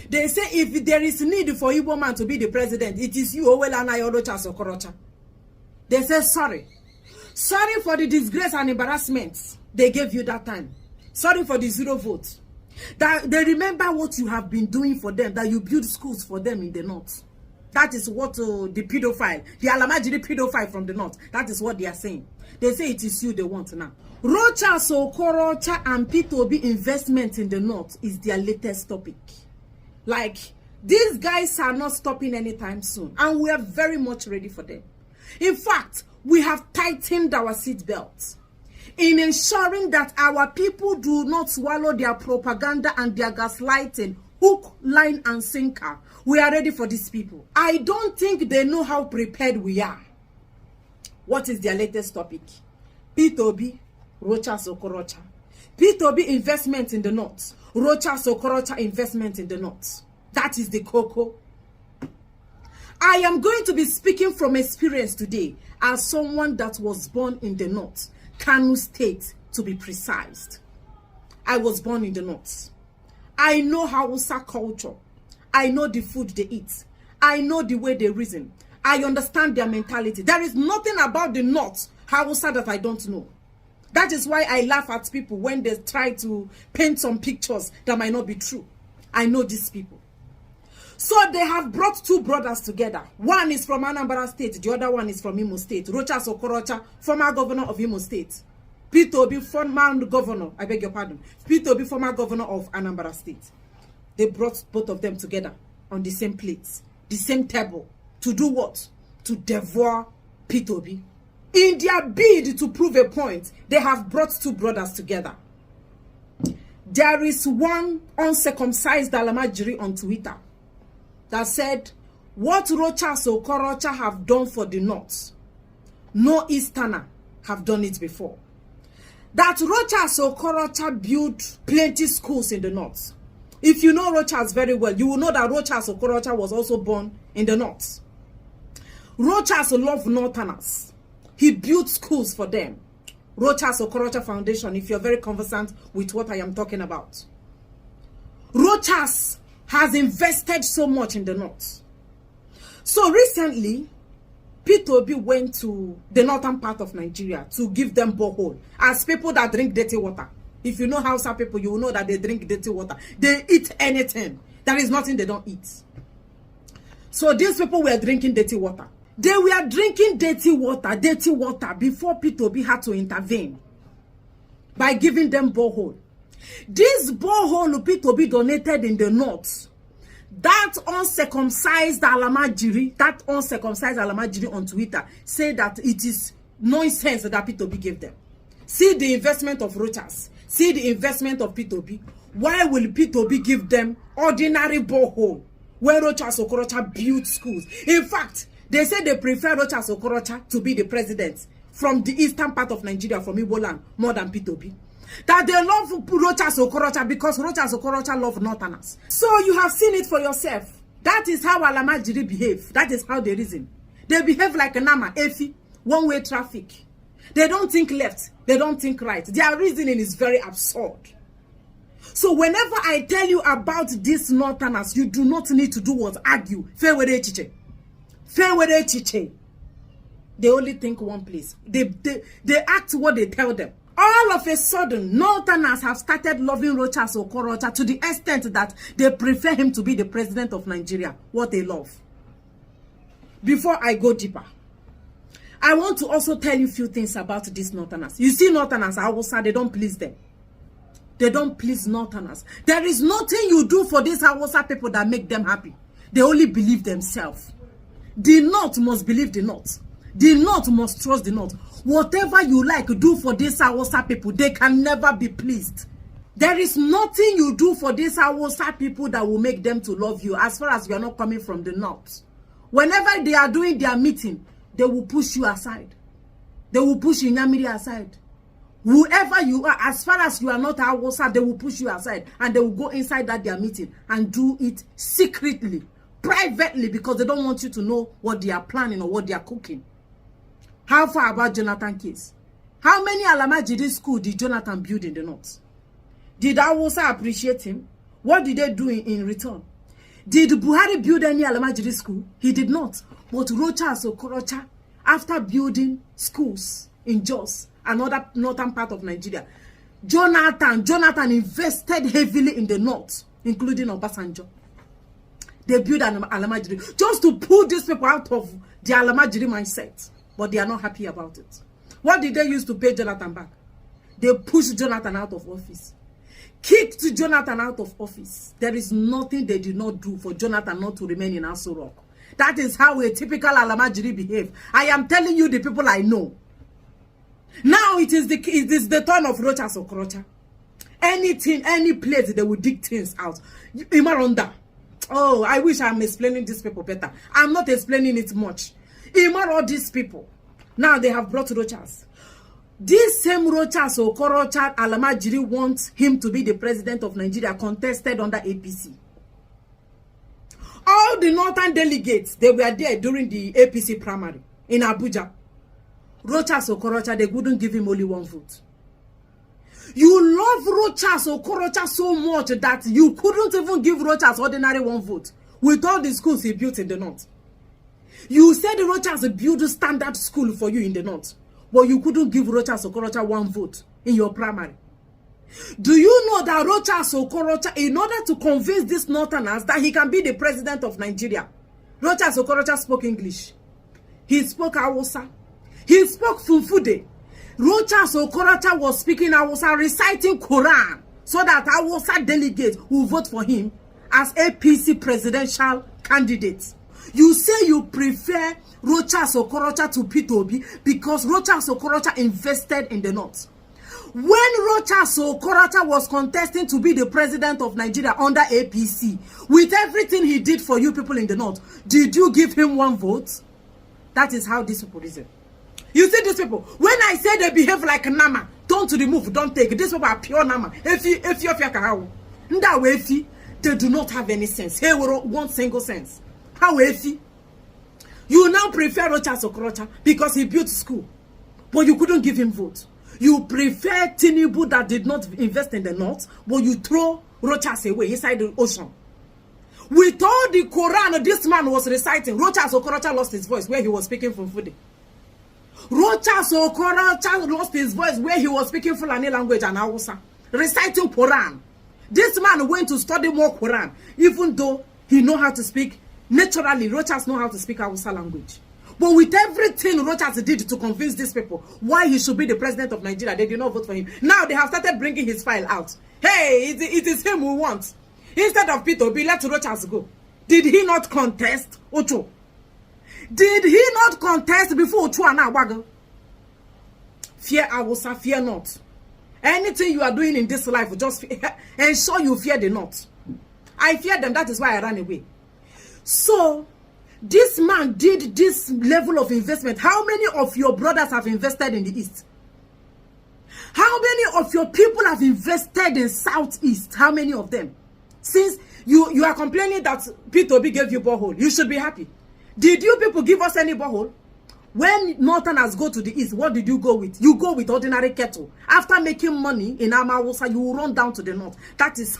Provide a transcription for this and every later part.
They say if there is need for Igbo man to be the president, it is you, Owelanayo Rochas Okorocha. They say sorry. Sorry for the disgrace and embarrassment they gave you that time. Sorry for the 0 vote. That they remember what you have been doing for them, that you build schools for them in the north. That is what the pedophile, the Alamagiris pedophile from the north, that is what they are saying. They say it is you they want now. Rochas Okorocha and Peter Obi investment in the north is their latest topic. Like, these guys are not stopping anytime soon, and we are very much ready for them. In fact, we have tightened our seatbelts in ensuring that our people do not swallow their propaganda and their gaslighting, hook, line, and sinker. We are ready for these people. I don't think they know how prepared we are. What is their latest topic? Peter Obi, Rochas Okorocha. Peter Obi investment in the north. Rochas Okorocha investment in the north. That is the cocoa. I am going to be speaking from experience today as someone that was born in the north. Kano State, to be precise. I was born in the north. I know Hausa culture. I know the food they eat. I know the way they reason. I understand their mentality. There is nothing about the north Hausa that I don't know. That is why I laugh at people when they try to paint some pictures that might not be true. I know these people. So they have brought 2 brothers together. One is from Anambra State. The other one is from Imo State. Rochas Okorocha, former governor of Imo State. Peter Obi, former governor. I beg your pardon. Peter Obi, former governor of Anambra State. They brought both of them together on the same plates, the same table. To do what? To devour Peter Obi. In their bid to prove a point, they have brought 2 brothers together. There is one uncircumcised Alamagiris on Twitter that said, what Rochas Okorocha have done for the north, no Easterner have done it before. That Rochas Okorocha built plenty schools in the north. If you know Rochas very well, you will know that Rochas Okorocha was also born in the north. Rochas loved northerners. He built schools for them. Rochas Okorocha Foundation, if you're very conversant with what I am talking about. Rochas has invested so much in the north. So recently, Peter Obi went to the northern part of Nigeria to give them borehole. As people that drink dirty water. If you know Hausa people, you will know that they drink dirty water. They eat anything. There is nothing they don't eat. So these people were drinking dirty water. They were drinking dirty water before Peter Obi had to intervene by giving them borehole. This borehole Peter Obi donated in the north, that uncircumcised Alamagiris on Twitter said that it is nonsense that Peter Obi gave them. See the investment of Rochas. See the investment of Peter Obi. Why will Peter Obi give them ordinary borehole where Rochas Okorocha built schools? In fact, they say they prefer Rochas Okorocha to be the president from the eastern part of Nigeria, from Igbo land, more than Peter Obi. That they love Rochas Okorocha because Rochas Okorocha love northerners. So you have seen it for yourself. That is how Alamagiris behave. That is how they reason. They behave like a Nama, Efi, one-way traffic. They don't think left. They don't think right. Their reasoning is very absurd. So whenever I tell you about these northerners, you do not need to do what? Argue. Fewere chiche. Fewere chiche. They only think one place. They act what they tell them. All of a sudden, northerners have started loving Rochas Okorocha to the extent that they prefer him to be the president of Nigeria. What they love. Before I go deeper, I want to also tell you a few things about these northerners. You see northerners, Hausa, they don't please them. They don't please northerners. There is nothing you do for these Hausa people that make them happy. They only believe themselves. The north must believe the north. The north must trust the north. Whatever you like do for these Hausa people, they can never be pleased. There is nothing you do for these Hausa people that will make them to love you as far as you are not coming from the north. Whenever they are doing their meeting, they will push you aside. They will push Inyamiri aside. Whoever you are, as far as you are not Hausa, they will push you aside. And they will go inside that their meeting and do it secretly, privately, because they don't want you to know what they are planning or what they are cooking. How far about Jonathan case? How many Alamagiris school did Jonathan build in the north? Did Hausa appreciate him? What did they do in return? Did Buhari build any Alamagiris school? He did not. But Rochas Okorocha, after building schools in Jos, another northern part of Nigeria, Jonathan invested heavily in the north, including Obasanjo. They built an Alamagiri just to pull these people out of the Alamagiri mindset. But they are not happy about it. What did they use to pay Jonathan back? They pushed Jonathan out of office. Kicked Jonathan out of office. There is nothing they did not do for Jonathan not to remain in Aso Rock. That is how a typical Alamagiri behave. I am telling you the people I know. Now it is the turn of Rochas Okorocha. Anything, any place, they will dig things out. Imaronda. Oh, I wish I'm explaining these people better. I'm not explaining it much. All these people. Now they have brought Rochas. This same Rochas Okorocha Alamagiri wants him to be the president of Nigeria, contested under APC. All the northern delegates, they were there during the APC primary in Abuja. Rochas Okorocha, they wouldn't give him only one vote. You love Rochas Okorocha so much that you couldn't even give Rochas ordinary one vote with all the schools he built in the north. You said Rochas built a standard school for you in the north, but you couldn't give Rochas Okorocha one vote in your primary. Do you know that Rochas Okorocha, in order to convince these northerners that he can be the president of Nigeria, Rochas Okorocha spoke English. He spoke Hausa. He spoke Funfude. Rochas Okorocha was speaking Hausa, reciting Quran, so that Hausa delegates will vote for him as APC presidential candidate. You say you prefer Rochas Okorocha to Peter Obi because Rochas Okorocha invested in the north. When Rochas Okorocha was contesting to be the president of Nigeria under APC, with everything he did for you people in the north, did you give him one vote? That is how these people reason. You see these people, when I say they behave like Nama, don't remove, don't take. These people are pure Nama. If you they do not have any sense. Hey, we want single sense. How you now prefer Rochas Okorocha because he built school, but you couldn't give him vote. You prefer Tinubu that did not invest in the north, but you throw Rochas away inside the ocean. With all the Quran this man was reciting, Rochas Okorocha lost his voice where he was speaking from Fude. Rochas Okorocha lost his voice where he was speaking Fulani language and Hausa, reciting Quran. This man went to study more Quran, even though he know how to speak. Naturally, Rochas know how to speak Hausa language. But with everything Rochas did to convince these people why he should be the president of Nigeria, they did not vote for him. Now they have started bringing his file out. Hey, it is him we want. Instead of Peter Obi, let Rochas go. Did he not contest Ocho? Did he not contest before Ocho and Awago? Fear Hausa, fear not. Anything you are doing in this life, just ensure you fear the not. I fear them, that is why I ran away. So, this man did this level of investment. How many of your brothers have invested in the East? How many of your people have invested in Southeast? How many of them? Since you are complaining that Peter Obi gave you borehole, you should be happy. Did you people give us any borehole? When Northerners go to the East, what did you go with? You go with ordinary kettle. After making money in Amawusa, you will run down to the north. That is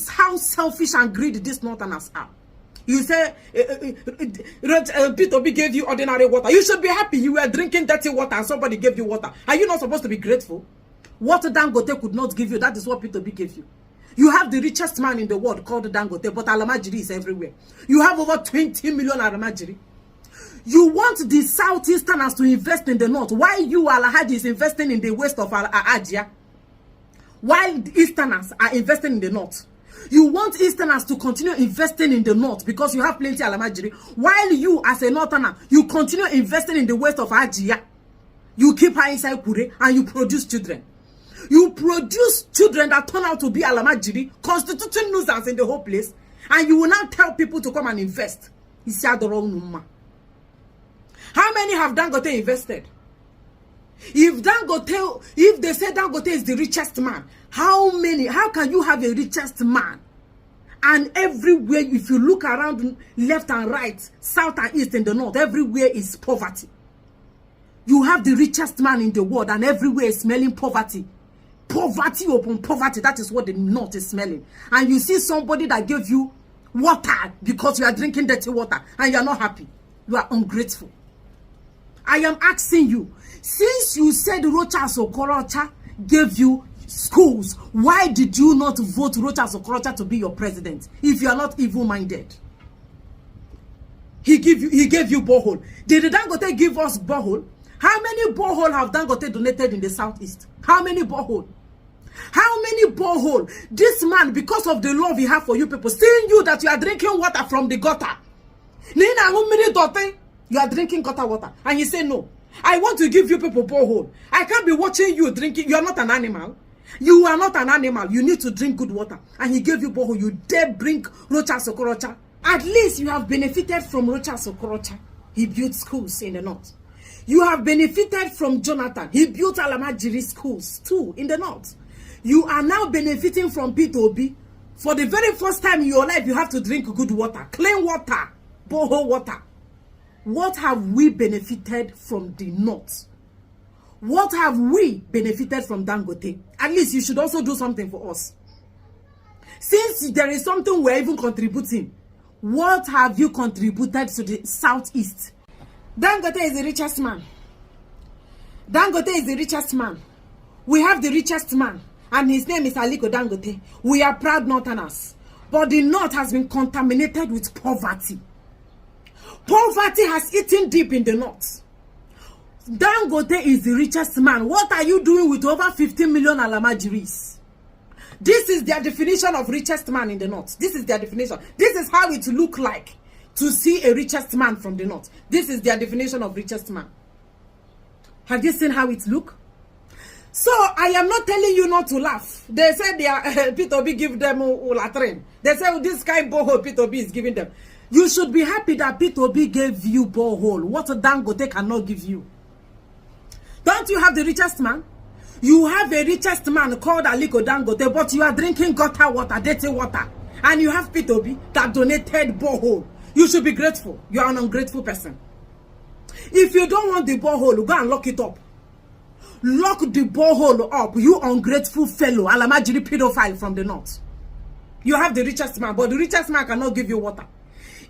how selfish and greedy these Northerners are. You say Peter Obi gave you ordinary water. You should be happy. You were drinking dirty water and somebody gave you water. Are you not supposed to be grateful? What Dangote could not give you, that is what Peter Obi gave you. You have the richest man in the world called Dangote, but Alamagiri is everywhere. You have over 20 million Alamagiri. You want the Southeasterners to invest in the north. Why you, Alhaji, is investing in the west of Adia? While the Easterners are investing in the north. You want Easterners to continue investing in the north because you have plenty Alamagiri. While you, as a Northerner, you continue investing in the west of Adia. You keep her inside Kure and you produce children. You produce children that turn out to be Alamagiri, constituting nuisance in the whole place. And you will now tell people to come and invest. How many have Dangote invested? If they say Dangote is the richest man, how can you have a richest man? And everywhere, if you look around left and right, south and east and the north, everywhere is poverty. You have the richest man in the world and everywhere is smelling poverty. Poverty upon poverty, that is what the north is smelling. And you see somebody that gave you water because you are drinking dirty water and you are not happy. You are ungrateful. I am asking you, since you said Rochas Okorocha gave you schools, why did you not vote Rochas Okorocha to be your president if you are not evil-minded? He gave you borehole. Did Dangote give us borehole? How many borehole have Dangote donated in the southeast? How many borehole? How many borehole? This man, because of the love he have for you people, seeing you that you are drinking water from the gutter. You are drinking gutter water. And he say, no, I want to give you people borehole. I can't be watching you drinking. You are not an animal. You are not an animal. You need to drink good water. And he gave you borehole. You dare bring Rochas Okorocha. At least you have benefited from Rochas Okorocha. He built schools in the north. You have benefited from Jonathan. He built Alamagiris schools too in the north. You are now benefiting from Peter Obi. For the very first time in your life, you have to drink good water, clean water, borehole water. What have we benefited from the north? What have we benefited from Dangote? At least you should also do something for us. Since there is something we're even contributing, what have you contributed to the southeast? Dangote is the richest man. Dangote is the richest man. We have the richest man, and his name is Aliko Dangote. We are proud northerners. But the north has been contaminated with poverty. Poverty has eaten deep in the north. Dangote is the richest man. What are you doing with over 15 million Alamagiris? This is their definition of richest man in the north. This is their definition. This is how it look like to see a richest man from the north. This is their definition of richest man. Have you seen how it look? So I am not telling you not to laugh. They said they are Peter Obi give them latrine. They say this kind of borehole Peter Obi is giving them. You should be happy that Peter Obi gave you borehole. What Dangote cannot give you. Don't you have the richest man? You have a richest man called Aliko Dangote, but you are drinking gutter water, dirty water. And you have Peter Obi that donated borehole. You should be grateful. You are an ungrateful person. If you don't want the borehole, go and lock it up. Lock the borehole up, you ungrateful fellow, Alamagiri pedophile from the north. You have the richest man, but the richest man cannot give you water.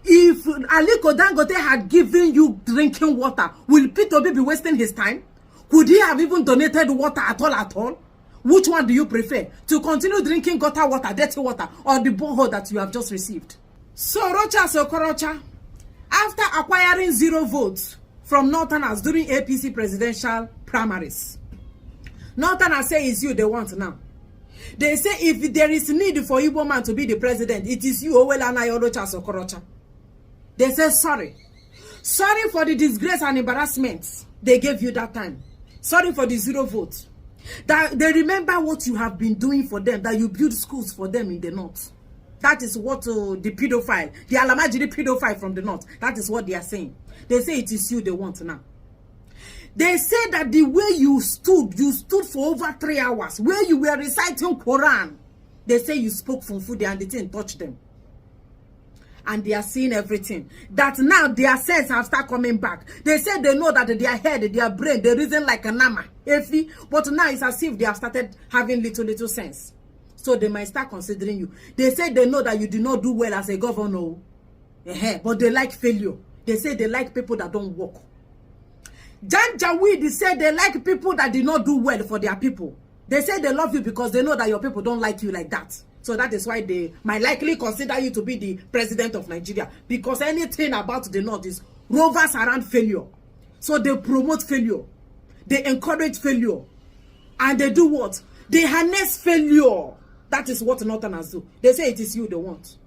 If Aliko Dangote had given you drinking water, will Peter Obi be wasting his time? Could he have even donated water at all? Which one do you prefer? To continue drinking gutter water, dirty water, or the borehole that you have just received? So Rochas Okorocha, after acquiring 0 votes from Northerners during APC presidential primaries, Northerners say it's you they want now. They say if there is need for Igbo man to be the president, it is you, Rochas Okorocha. They say sorry. Sorry for the disgrace and embarrassment they gave you that time. Sorry for the 0 votes. That they remember what you have been doing for them, that you build schools for them in the north. That is what the pedophile, the Alamagiri pedophile from the north, that is what they are saying. They say it is you they want now. They say that the way you stood for over 3 hours, where you were reciting Quran. They say you spoke from food and the thing touched them. And they are seeing everything. That now their sense have started coming back. They say they know that their head, their brain, they reason like a nama. But now it's as if they have started having little sense. So they might start considering you. They say they know that you did not do well as a governor. But they like failure. They say they like people that don't work. Janjaweed said they like people that did not do well for their people. They say they love you because they know that your people don't like you like that. So that is why they might likely consider you to be the president of Nigeria. Because anything about the north is rovers around failure. So they promote failure. They encourage failure. And they do what? They harness failure. That is what Northerners do. They say it is you they want.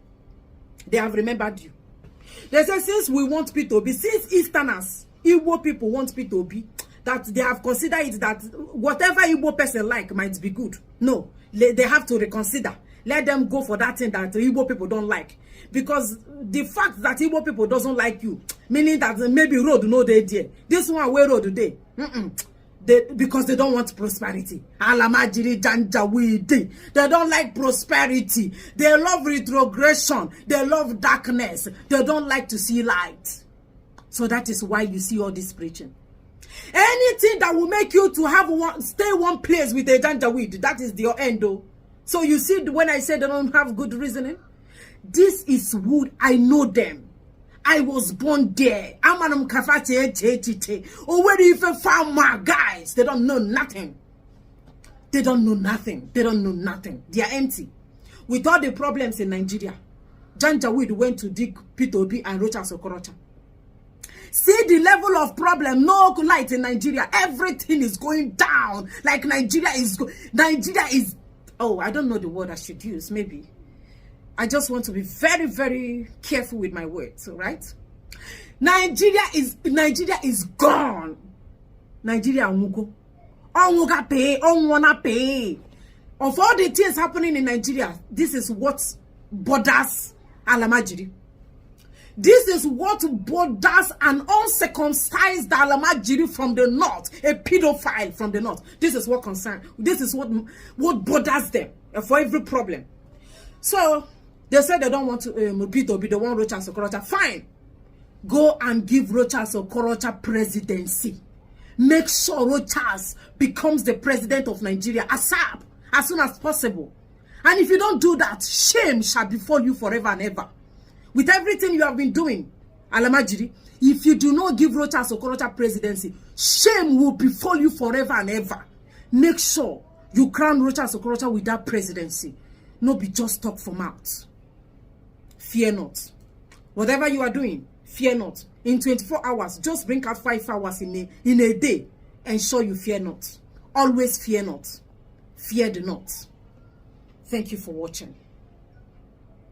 They have remembered you. They say since we want Peter Obi, since Easterners, Igbo people want Peter Obi, that they have considered it that whatever Igbo person like might be good. No, they have to reconsider. Let them go for that thing that the Igbo people don't like. Because the fact that Igbo people doesn't like you, meaning that maybe road no dey there. This one where road today. Because they don't want prosperity. Alamagiri Janjaweed. They don't like prosperity. They love retrogression. They love darkness. They don't like to see light. So that is why you see all this preaching. Anything that will make you to have stay one place with a Janjaweed, that is your end though. So you see when I say they don't have good reasoning, This is wood. I know them. I was born there. Amanum kafate. Oh, where do you find my guys? They don't know nothing. They don't know nothing. They don't know nothing. They are empty. With all the problems in Nigeria, Janjaweed went to dig Peter Obi and Rochas Okorocha. See the level of problem. No light in Nigeria. Everything is going down. Like Nigeria is. Oh, I don't know the word I should use. Maybe. I just want to be very, very careful with my words. All right. Nigeria is gone. Nigeria Mugo. Onwoga pay. Onwana pay. Of all the things happening in Nigeria, this is what borders Alamagiris. This is what borders an uncircumcised Alamagiris from the north, a pedophile from the north. This is what concerns. This is what borders them for every problem. So they said they don't want to Peter Obi, they want Rochas Okorocha. Fine, go and give Rochas Okorocha presidency. Make sure Rochas becomes the president of Nigeria ASAP, as soon as possible. And if you don't do that, shame shall befall you forever and ever. With everything you have been doing, Alamagiris, if you do not give Rochas Okorocha presidency, shame will befall you forever and ever. Make sure you crown Rochas Okorocha with that presidency. No be just talk for mouth. Fear not. Whatever you are doing, fear not. In 24 hours, just bring out 5 hours in a day. Ensure you fear not. Always fear not. Fear the not. Thank you for watching.